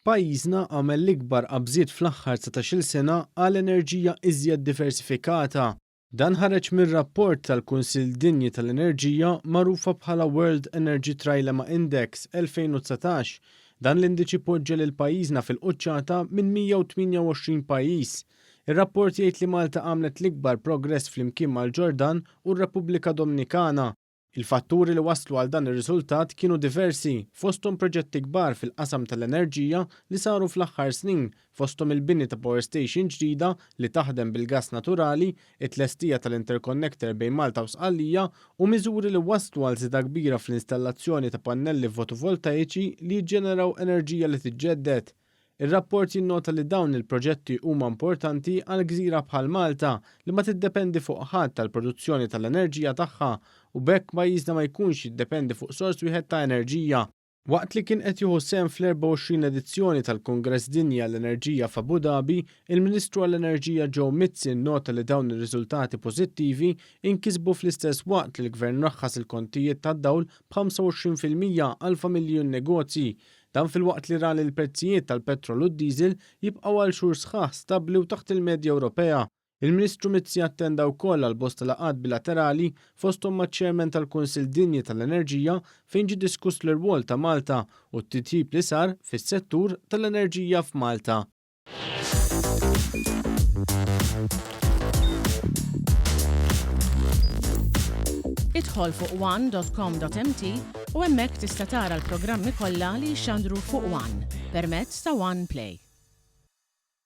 Pajjiżna għamel l-ikbar qabżiet fl-aħħar 19-il sena għal enerġija iżjed diversifikata. Dan ħareġ mir-rapport tal-Kunsill Dinji tal-Enerġija magħrufa bħala World Energy Trilemma Index 2019. Dan l-indiċi poġġa lil pajjiżna fil-quċċata minn 128 pajjiż. Ir-rapport jgħid li Malta għamlet l-ikbar progress flimkien mal-Ġordan u r-Repubblika Dominikana. Il-fatturi li waslu għal dan ir-riżultat kienu diversi, fosthom proġetti kbar fil-qasam tal-enerġija li saru fl-aħħar snin, fosthom il-bini ta' power station ġdida li taħdem bil-gas naturali, it-tlestija tal-interconnector bejn Malta u Sqallija u miżuri li waslu għal żieda kbira fl-installazzjoni ta' pannelli fotovoltaiċi li jiġġeneraw enerġija li tiġġedded. Ir-rapport jinnota li dawn il-proġetti huma importanti għal gżira bħal Malta li ma tiddependi fuq ħadd tal-produzzjoni tal-enerġija tagħha u bekk pajjiżna ma jkunx jiddependi fuq sors wieħed ta' enerġija. Waqt li kien qed jieħu sehem fl-24 edizzjoni tal-Kungress Dinji għall-Enerġija f'Abu Dhabi, il-Ministru għall-Enerġija Joe Mizzi nnota li dawn ir-riżultati pożittivi inkisbu fl-istess waqt li l-Gvern naħħas il-kontijiet tad-dawl b'25% għal familji u negozji. Dan fil-waqt li ra li l-prezzijiet tal-petrol u d-diesel jibqgħu għal xhur sħaħ stabbli u taħt il-medja Ewropea. Il-Ministru Mizzi attenda wkoll għal bosta laqgħat bilaterali fosthom maċ-Chairman tal-Kunsill Dinji tal-Enerġija fejn ġie diskuss l-irwol ta' Malta u t-titjib li sar fis-settur tal-enerġija f'Malta. Idħol fuq one.com.mt u hemmhekk tista' tara l-programmi kollha li jxandru fuq One permezz ta' One Play.